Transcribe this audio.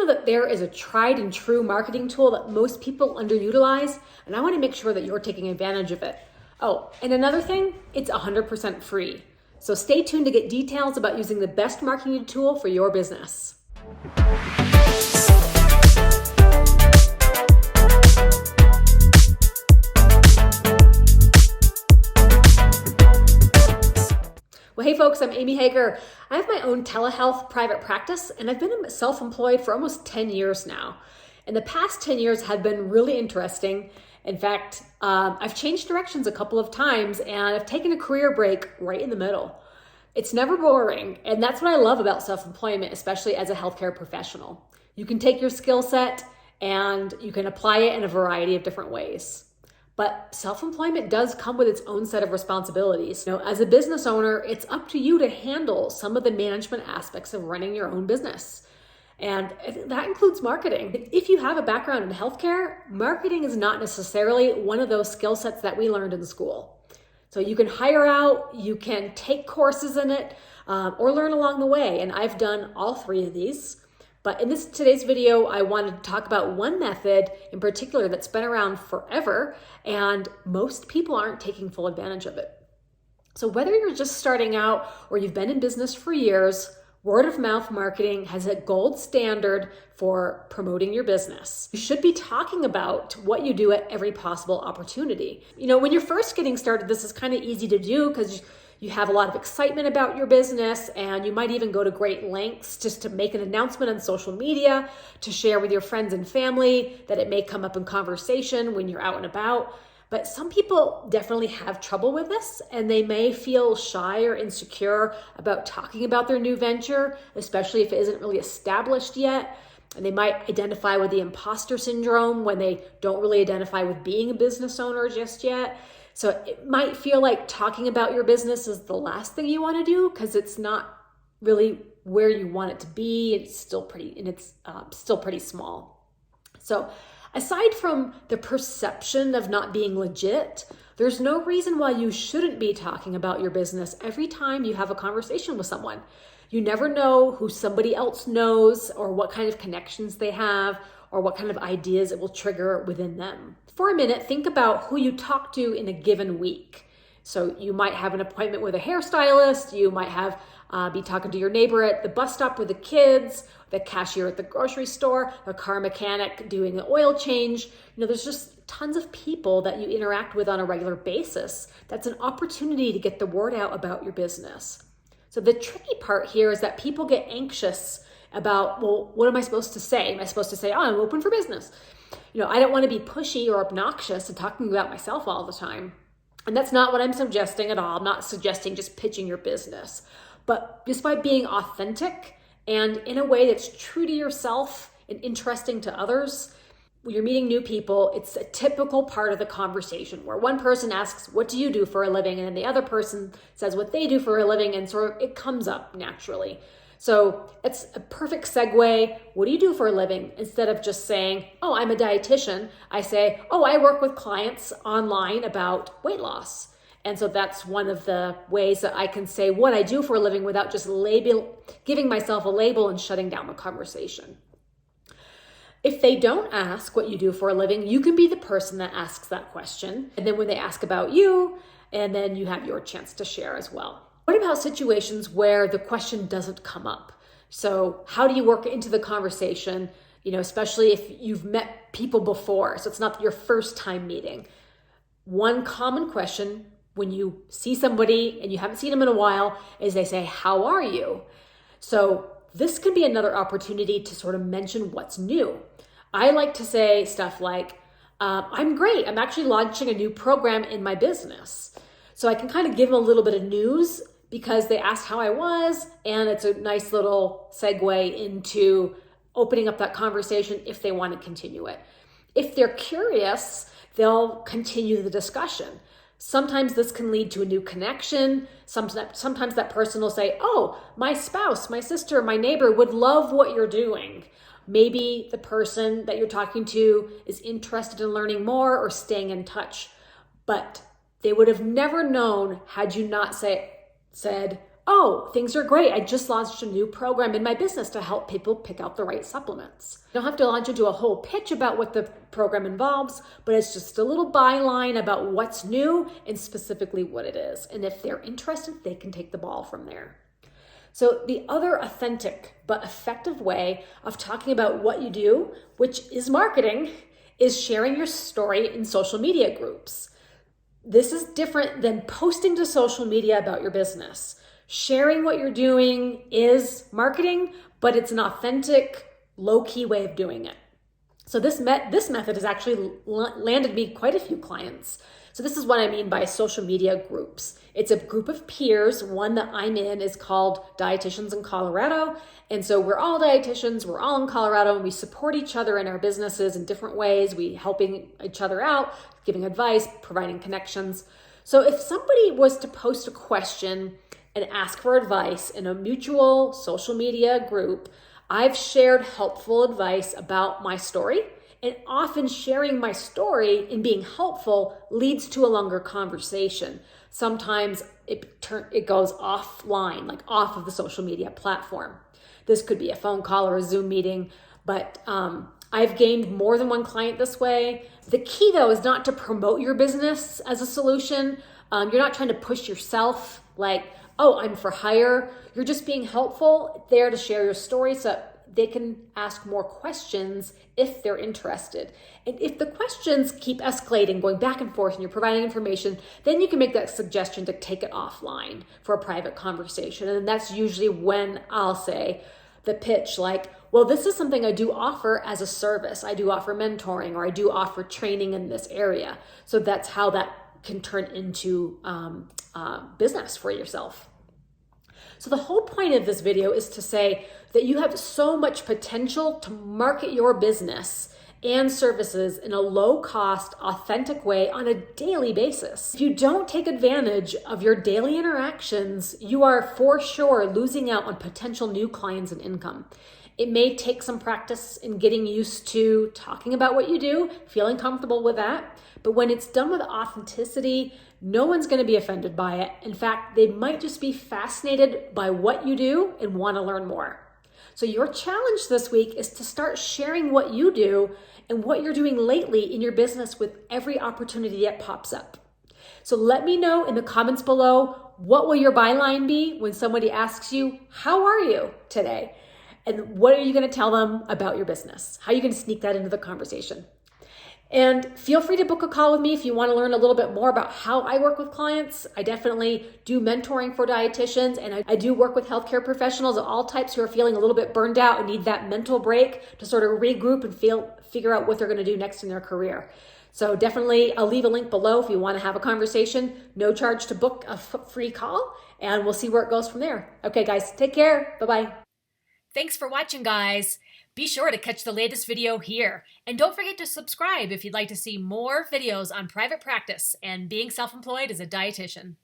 know that there is a tried and true marketing tool that most people underutilize, and I want to make sure that you're taking advantage of it. Oh, and another thing, it's 100% free. So stay tuned to get details about using the best marketing tool for your business. Well, hey folks, I'm Amy Hager. I have my own telehealth private practice, and I've been self-employed for almost 10 years now. And the past 10 years have been really interesting. In fact, I've changed directions a couple of times, and I've taken a career break right in the middle. It's never boring, and that's what I love about self-employment, especially as a healthcare professional. You can take your skill set and you can apply it in a variety of different ways. But self-employment does come with its own set of responsibilities. As a business owner, it's up to you to handle some of the management aspects of running your own business. And that includes marketing. If you have a background in healthcare, marketing is not necessarily one of those skill sets that we learned in school. So you can hire out, you can take courses in it, or learn along the way. And I've done all three of these. But in today's video, I wanted to talk about one method in particular that's been around forever, and most people aren't taking full advantage of it. So whether you're just starting out or you've been in business for years, word of mouth marketing has a gold standard for promoting your business. You should be talking about what you do at every possible opportunity. When you're first getting started, this is kind of easy to do because you have a lot of excitement about your business, and you might even go to great lengths just to make an announcement on social media, to share with your friends and family that it may come up in conversation when you're out and about. But some people definitely have trouble with this, and they may feel shy or insecure about talking about their new venture, especially if it isn't really established yet. And they might identify with the imposter syndrome when they don't really identify with being a business owner just yet. So it might feel like talking about your business is the last thing you want to do because it's not really where you want it to be. It's still pretty small. So aside from the perception of not being legit, there's no reason why you shouldn't be talking about your business every time you have a conversation with someone. You never know who somebody else knows or what kind of connections they have or what kind of ideas it will trigger within them. For a minute, think about who you talk to in a given week. So you might have an appointment with a hairstylist, you might be talking to your neighbor at the bus stop with the kids, the cashier at the grocery store, the car mechanic doing the oil change. There's just tons of people that you interact with on a regular basis. That's an opportunity to get the word out about your business. So the tricky part here is that people get anxious about, well, what am I supposed to say? Am I supposed to say, oh, I'm open for business? I don't want to be pushy or obnoxious and talking about myself all the time. And that's not what I'm suggesting at all. I'm not suggesting just pitching your business, but just by being authentic and in a way that's true to yourself and interesting to others. When you're meeting new people, it's a typical part of the conversation where one person asks, what do you do for a living? And then the other person says what they do for a living, and sort of it comes up naturally. So it's a perfect segue. What do you do for a living? Instead of just saying, oh, I'm a dietitian, I say, oh, I work with clients online about weight loss. And so that's one of the ways that I can say what I do for a living without just giving myself a label and shutting down the conversation. If they don't ask what you do for a living, you can be the person that asks that question. And then when they ask about you, and then you have your chance to share as well. What about situations where the question doesn't come up? So how do you work into the conversation, especially if you've met people before, so it's not your first time meeting? One common question when you see somebody and you haven't seen them in a while is they say, how are you? So this can be another opportunity to sort of mention what's new. I like to say stuff like, I'm great. I'm actually launching a new program in my business. So I can kind of give them a little bit of news because they asked how I was, and it's a nice little segue into opening up that conversation if they want to continue it. If they're curious, they'll continue the discussion. Sometimes this can lead to a new connection. Sometimes that person will say, oh, my spouse, my sister, my neighbor would love what you're doing. Maybe the person that you're talking to is interested in learning more or staying in touch, but they would have never known had you not said, oh, things are great. I just launched a new program in my business to help people pick out the right supplements. You don't have to launch into a whole pitch about what the program involves, but it's just a little byline about what's new and specifically what it is. And if they're interested, they can take the ball from there. So the other authentic but effective way of talking about what you do, which is marketing, is sharing your story in social media groups. This is different than posting to social media about your business. Sharing what you're doing is marketing, but it's an authentic, low-key way of doing it. So this method has actually landed me quite a few clients. So this is what I mean by social media groups. It's a group of peers. One that I'm in is called Dietitians in Colorado. And so we're all dietitians, we're all in Colorado, and we support each other in our businesses in different ways. We helping each other out, giving advice, providing connections. So if somebody was to post a question and ask for advice in a mutual social media group, I've shared helpful advice about my story. And often sharing my story and being helpful leads to a longer conversation. Sometimes it goes offline, like off of the social media platform. This could be a phone call or a Zoom meeting, but I've gained more than one client this way. The key though is not to promote your business as a solution. You're not trying to push yourself like, oh, I'm for hire. You're just being helpful there to share your story so they can ask more questions if they're interested. And if the questions keep escalating, going back and forth, and you're providing information, then you can make that suggestion to take it offline for a private conversation. And that's usually when I'll say the pitch like, well, this is something I do offer as a service. I do offer mentoring, or I do offer training in this area. So that's how that can turn into business for yourself. So the whole point of this video is to say that you have so much potential to market your business and services in a low-cost, authentic way on a daily basis. If you don't take advantage of your daily interactions, you are for sure losing out on potential new clients and income. It may take some practice in getting used to talking about what you do, feeling comfortable with that, but when it's done with authenticity, no one's going to be offended by it. In fact, they might just be fascinated by what you do and want to learn more. So your challenge this week is to start sharing what you do and what you're doing lately in your business with every opportunity that pops up. So let me know in the comments below, what will your byline be when somebody asks you, how are you today? And what are you going to tell them about your business? How are you going to sneak that into the conversation? And feel free to book a call with me if you want to learn a little bit more about how I work with clients. I definitely do mentoring for dietitians, and I do work with healthcare professionals of all types who are feeling a little bit burned out and need that mental break to sort of regroup and figure out what they're going to do next in their career. So definitely, I'll leave a link below if you want to have a conversation. No charge to book a free call, and we'll see where it goes from there. Okay, guys, take care. Bye-bye. Thanks for watching, guys. Be sure to catch the latest video here. And don't forget to subscribe if you'd like to see more videos on private practice and being self-employed as a dietitian.